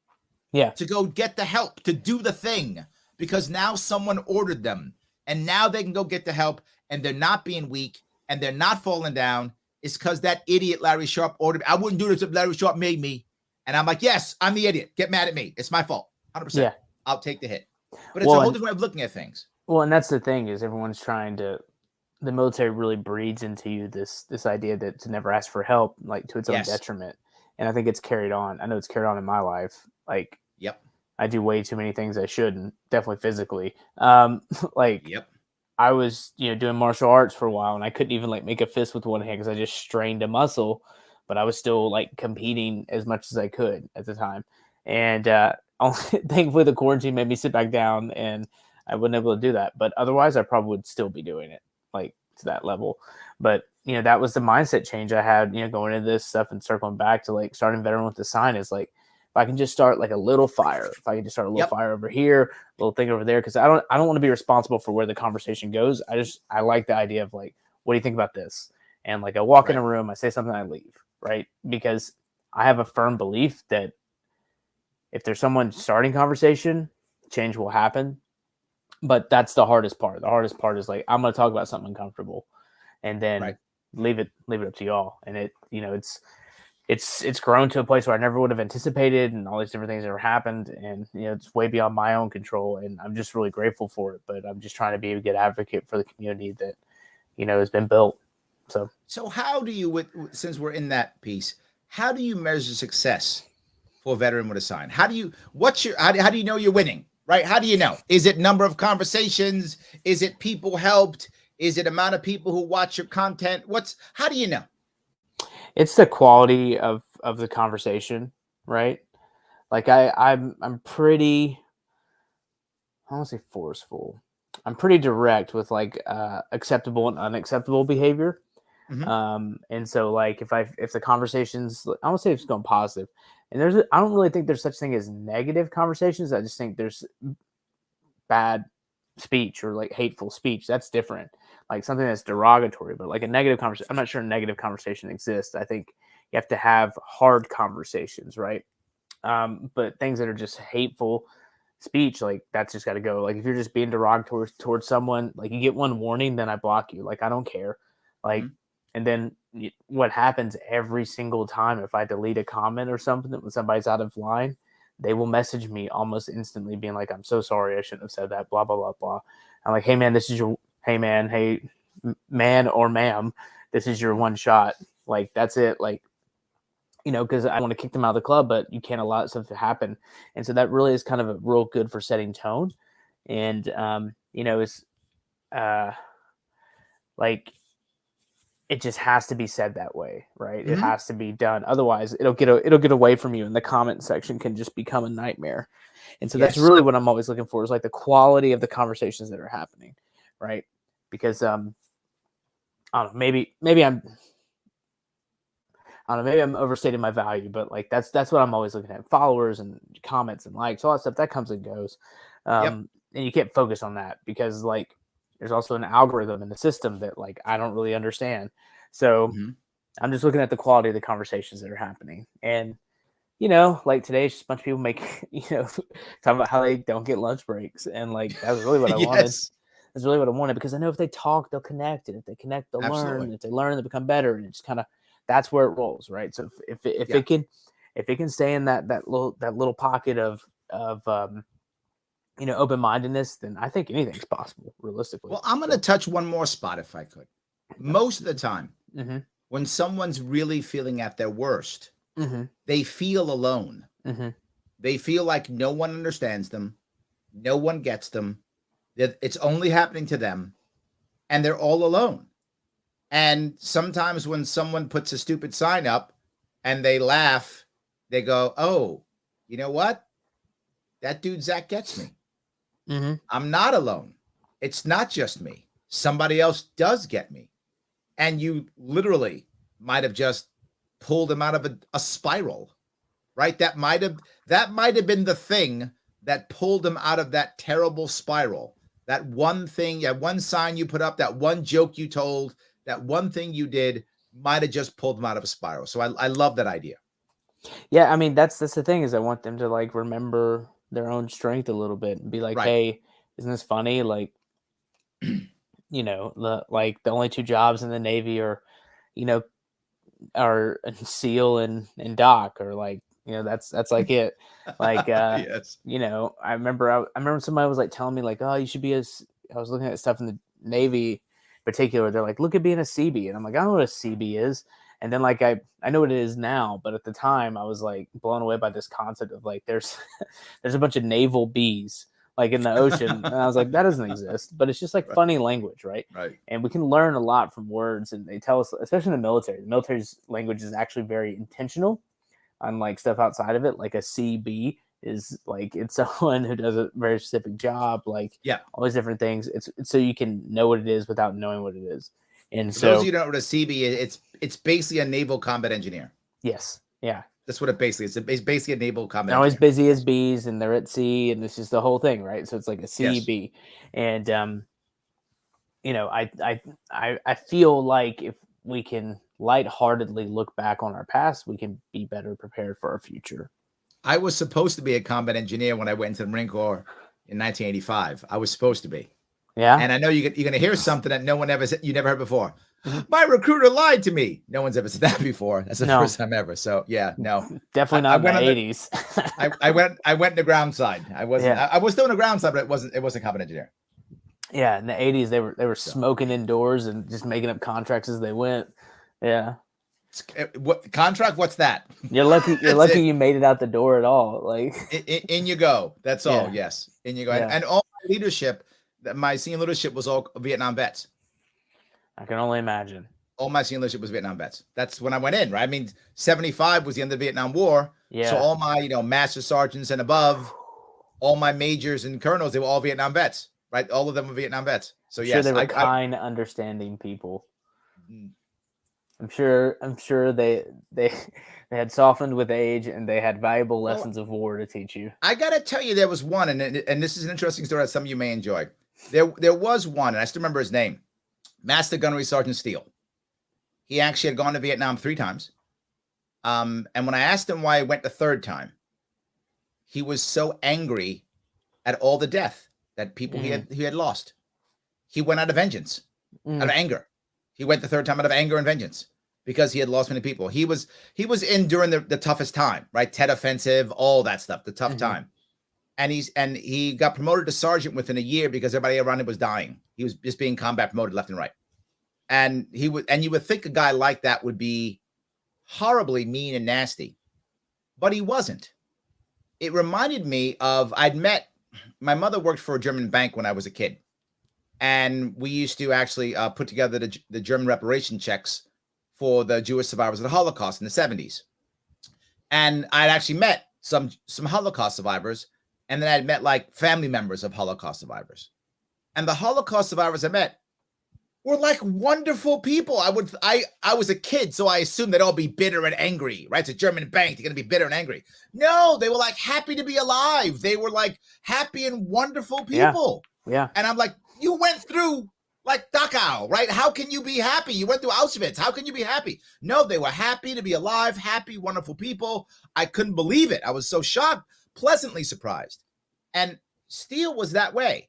to go get the help, to do the thing. Because now someone ordered them. And now they can go get the help. And they're not being weak. And they're not falling down. It's because that idiot Larry Sharpe ordered me. I wouldn't do this if Larry Sharpe made me. And I'm like, yes, I'm the idiot. Get mad at me. It's my fault. 100%. Yeah. I'll take the hit. But it's a whole different way of looking at things. Well, and that's the thing is everyone's trying to, the military really breeds into you this idea that to never ask for help, like to its own detriment. And I think it's carried on. I know it's carried on in my life. Like, I do way too many things I shouldn't, definitely physically. I was, doing martial arts for a while, and I couldn't even like make a fist with one hand because I just strained a muscle, but I was still like competing as much as I could at the time. And thankfully, the quarantine made me sit back down, and I wasn't able to do that. But otherwise, I probably would still be doing it like to that level. But that was the mindset change I had, going into this stuff and circling back to like starting veteran with the sign is like, if I can just start like a little fire, if I can just start a little fire over here, a little thing over there, because I don't want to be responsible for where the conversation goes. I like the idea of like, what do you think about this? And like I walk in a room, I say something, I leave, right? Because I have a firm belief that if there's someone starting conversation, change will happen. But that's the hardest part. The hardest part is like, I'm going to talk about something uncomfortable, and then leave it up to y'all. And it's grown to a place where I never would have anticipated, and all these different things that have happened. And, it's way beyond my own control, and I'm just really grateful for it. But I'm just trying to be a good advocate for the community that, has been built. So how do you, since we're in that piece, how do you measure success for a veteran with a sign? How do you know you're winning, right? How do you know? Is it number of conversations? Is it people helped? Is it amount of people who watch your content? How do you know? It's the quality of the conversation, right? Like I'm pretty, I don't want to say forceful. I'm pretty direct with like acceptable and unacceptable behavior. And so like if the conversation's, I don't say it's going positive, and I don't really think there's such thing as negative conversations. I just think there's bad speech or like hateful speech. That's different. Like something that's derogatory, but like a negative conversation, I'm not sure a negative conversation exists. I think you have to have hard conversations, right? But things that are just hateful speech, like that's just got to go. Like if you're just being derogatory towards someone, like you get one warning, then I block you. Like I don't care. Like, and then what happens every single time if I delete a comment or something when somebody's out of line, they will message me almost instantly being like, I'm so sorry, I shouldn't have said that, blah, blah, blah, blah. I'm like, hey man, hey man or ma'am, this is your one shot. Like, that's it. Like, because I want to kick them out of the club, but you can't allow stuff to happen. And so that really is kind of a real good for setting tone. And, it's like, it just has to be said that way, right? It has to be done. Otherwise, it'll get away from you, and the comment section can just become a nightmare. And so that's really what I'm always looking for, is like the quality of the conversations that are happening, right? Because I don't know, maybe I'm overstating my value, but like that's what I'm always looking at: followers and comments and likes, all that stuff that comes and goes. And you can't focus on that because like there's also an algorithm in the system that like I don't really understand. So I'm just looking at the quality of the conversations that are happening. And like today, it's just a bunch of people talking about how they don't get lunch breaks, and like that's really what I wanted. That's really what I wanted, because I know if they talk, they'll connect, and if they connect, they'll learn. And if they learn, they become better, and it's kind of that's where it rolls, right? So if it can stay in that little pocket of open-mindedness, then I think anything's possible, realistically. Well, I'm going to touch one more spot if I could. Most of the time, when someone's really feeling at their worst, they feel alone. They feel like no one understands them, no one gets them, that it's only happening to them, and they're all alone. And sometimes when someone puts a stupid sign up and they laugh, they go, oh, you know what? That dude Zach gets me. I'm not alone. It's not just me. Somebody else does get me. And you literally might have just pulled him out of a spiral, right? That might have been the thing that pulled him out of that terrible spiral. That one thing, that one sign you put up, that one joke you told, that one thing you did might have just pulled them out of a spiral. So I love that idea. Yeah, I mean, that's the thing, is I want them to like remember their own strength a little bit and be like, hey, isn't this funny? Like, like the only two jobs in the Navy are SEAL and Doc, or like, that's like it. Like, I remember somebody was like telling me like, oh, you should be I was looking at stuff in the Navy in particular. They're like, look at being a CB. And I'm like, I don't know what a CB is. And then like, I know what it is now, but at the time I was like blown away by this concept of like, there's a bunch of naval bees like in the ocean. And I was like, that doesn't exist. But it's just like Right. funny language, right? Right. And we can learn a lot from words. And they tell us, especially in the military's language is actually very intentional, unlike stuff outside of it. Like a CB is like it's someone who does a very specific job, like all these different things. It's so you can know what it is without knowing what it is. And For so those of you who don't know what a CB is, it's basically a naval combat engineer. yes, yeah. That's what it basically is. It's basically a naval combat. They're always busy as bees, and they're at sea, and it's just the whole thing, right? So it's like a CB, and I feel like if we can lightheartedly look back on our past, we can be better prepared for our future. I was supposed to be a combat engineer when I went into the Marine Corps in 1985. I was supposed to be. Yeah. And I know you're going to hear something that you never heard before. My recruiter lied to me. No one's ever said that before. That's the first time ever. So yeah, no, definitely not in the 80s. I went in the ground side. I wasn't. I was still in the ground side, but it wasn't combat engineer. Yeah, in the 80s they were smoking indoors and just making up contracts as they went. Yeah. What contract? What's that? You're lucky. You're lucky you made it out the door at all. Like in you go. That's all. Yes, in you go. Yeah. And all my leadership. My senior leadership was all Vietnam vets. I can only imagine. All my senior leadership was Vietnam vets. That's when I went in, right? I mean, 75 was the end of the Vietnam War. Yeah. So all my, master sergeants and above, all my majors and colonels, they were all Vietnam vets, right? All of them were Vietnam vets. So yes, they were kind, understanding people. I'm sure they had softened with age, and they had valuable lessons of war to teach you. I gotta tell you, there was one, and this is an interesting story that some of you may enjoy. There was one, and I still remember his name, Master Gunnery Sergeant Steele. He actually had gone to Vietnam 3 times. And when I asked him why he went the 3rd time, he was so angry at all the death that people he had lost. He went out of vengeance, out of anger. He went the 3rd time out of anger and vengeance because he had lost many people. He was in during the toughest time, right? Tet Offensive, all that stuff, the tough time. And he got promoted to sergeant within a year because everybody around him was dying. He was just being combat promoted left and right. And you would think a guy like that would be horribly mean and nasty, but he wasn't. It reminded me of, my mother worked for a German bank when I was a kid. And we used to actually put together the German reparation checks for the Jewish survivors of the Holocaust in the 70s. And I'd actually met some Holocaust survivors, and then I'd met like family members of Holocaust survivors. And the Holocaust survivors I met were like wonderful people. I was a kid, so I assumed they'd all be bitter and angry, right? It's a German bank. They're going to be bitter and angry. No, they were like happy to be alive. They were like happy and wonderful people. Yeah. And I'm like, you went through like Dachau, right? How can you be happy? You went through Auschwitz. How can you be happy? No, they were happy to be alive, happy, wonderful people. I couldn't believe it. I was so shocked, pleasantly surprised. And Steele was that way.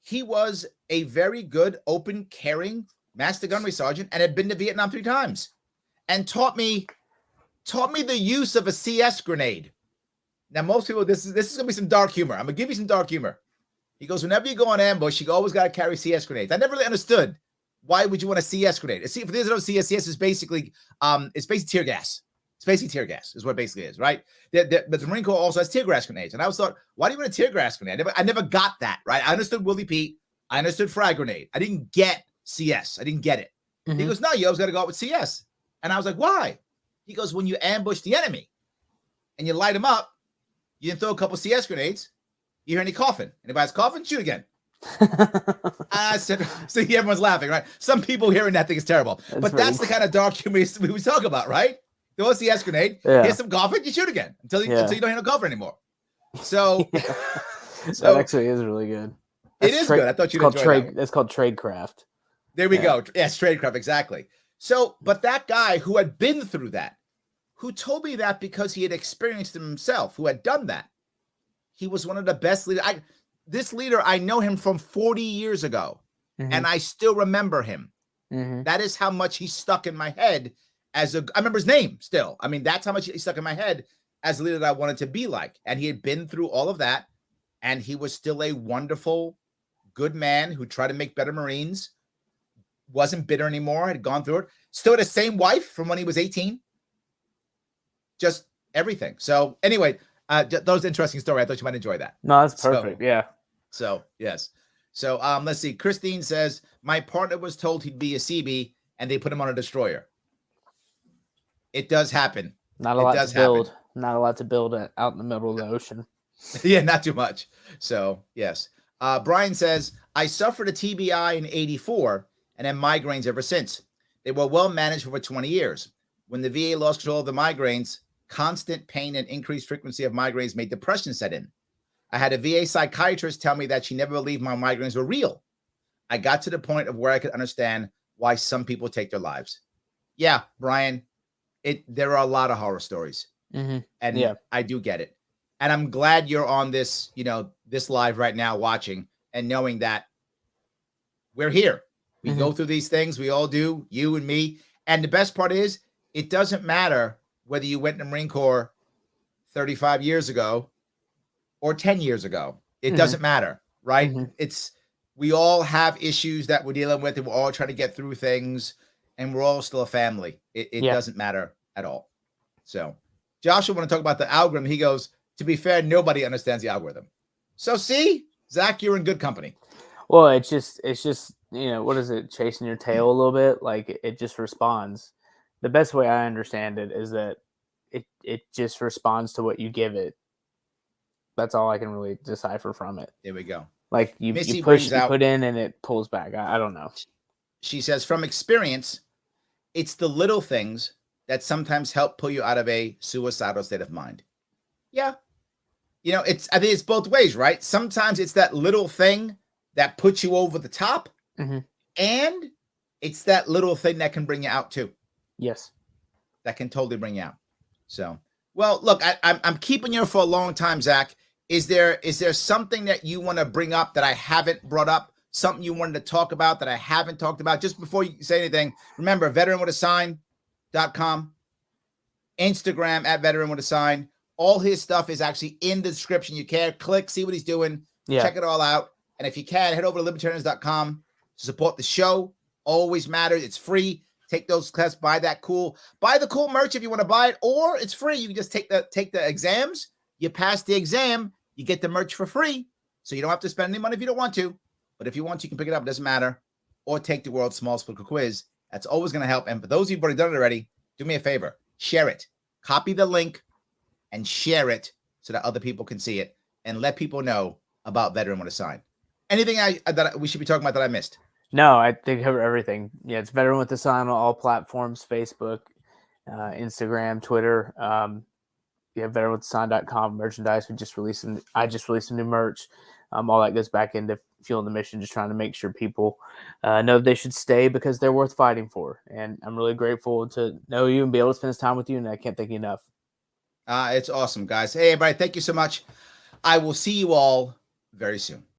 He was a very good, open, caring master gunnery sergeant and had been to Vietnam 3 times and taught me the use of a CS grenade. Now, most people, this is going to be some dark humor. I'm going to give you some dark humor. He goes, whenever you go on ambush, you always got to carry CS grenades. I never really understood, why would you want a CS grenade? See, for those who don't know, CS is basically, it's basically tear gas. It's basically tear gas is what it basically is, right? But the Marine Corps also has tear gas grenades. And I always thought, why do you want a tear gas grenade? I never got that, right? I understood Willie Pete. I understood frag grenade. I didn't get CS. I didn't get it. He goes, no, you always got to go out with CS. And I was like, why? He goes, when you ambush the enemy and you light them up, you didn't throw a couple CS grenades. You hear any coughing? Anybody's coughing? Shoot again. I said, see, everyone's laughing, right? Some people hearing that think it's terrible. That's the kind of dark humor we talk about, right? Throw a CS grenade, hear some coughing, you shoot again until you don't hear no cough anymore. So, that actually is really good. It is good. I thought you'd enjoy that. It's called tradecraft. There we go. Yes, tradecraft, exactly. So, but that guy who had been through that, who told me that because he had experienced it himself, who had done that, he was one of the best leaders. This leader, I know him from 40 years ago, and I still remember him. That is how much he stuck in my head I remember his name still. I mean, that's how much he stuck in my head as a leader that I wanted to be like. And he had been through all of that, and he was still a wonderful, good man who tried to make better Marines, wasn't bitter anymore, had gone through it, still had the same wife from when he was 18. Just everything. So anyway, that was an interesting story. I thought you might enjoy that. No, that's perfect. Yeah. So yes. So let's see. Christine says my partner was told he'd be a CB and they put him on a destroyer. It does happen. Not a It lot does to build. happen. Not a lot to build out in the middle of the ocean. Yeah, not too much. So yes. Brian says I suffered a TBI in '84 and had migraines ever since. They were well managed for over 20 years. When the VA lost control of the migraines, constant pain and increased frequency of migraines made depression set in. I had a VA psychiatrist tell me that she never believed my migraines were real. I got to the point of where I could understand why some people take their lives. Yeah, Brian, there are a lot of horror stories, and Yeah. I do get it. And I'm glad you're on this, this live right now watching and knowing that we're here. We go through these things. We all do, you and me. And the best part is it doesn't matter whether you went in the Marine Corps 35 years ago or 10 years ago. It doesn't matter, right? We all have issues that we're dealing with and we're all trying to get through things and we're all still a family. It doesn't matter at all. So Joshua want to talk about the algorithm. He goes, to be fair, nobody understands the algorithm. So see, Zach, you're in good company. Well, it's just, what is it? Chasing your tail a little bit. Like it just responds. The best way I understand it is that it just responds to what you give it. That's all I can really decipher from it. There we go. Like you put in and it pulls back. I don't know. She says, from experience, it's the little things that sometimes help pull you out of a suicidal state of mind. Yeah. I think it's both ways, right? Sometimes it's that little thing that puts you over the top, and it's that little thing that can bring you out too. Yes. That can totally bring you out. So, well, look, I'm keeping you for a long time, Zach. Is there something that you want to bring up that I haven't brought up? Something you wanted to talk about that I haven't talked about? Just before you say anything, remember, veteranwithasign.com, Instagram at veteranwithasign. All his stuff is actually in the description. You can click, see what he's doing, check it all out. And if you can, head over to libertarians.com to support the show. Always matters. It's free. Take those classes, buy the cool merch if you want to buy it, or it's free. You can just take the exams. You pass the exam, you get the merch for free. So you don't have to spend any money if you don't want to. But if you want to, you can pick it up. It doesn't matter. Or take the world's smallest political quiz. That's always going to help. And for those of you who've already done it already, do me a favor. Share it. Copy the link and share it so that other people can see it and let people know about Veteran with a Sign. Anything that we should be talking about that I missed? No, I think cover everything. Yeah, it's Veteran with a Sign on all platforms: Facebook, Instagram, Twitter. veteranwithasign.com merchandise. I just released some new merch. All that goes back into fueling the mission, just trying to make sure people know they should stay because they're worth fighting for. And I'm really grateful to know you and be able to spend this time with you. And I can't thank you enough. It's awesome, guys. Hey, everybody, thank you so much. I will see you all very soon.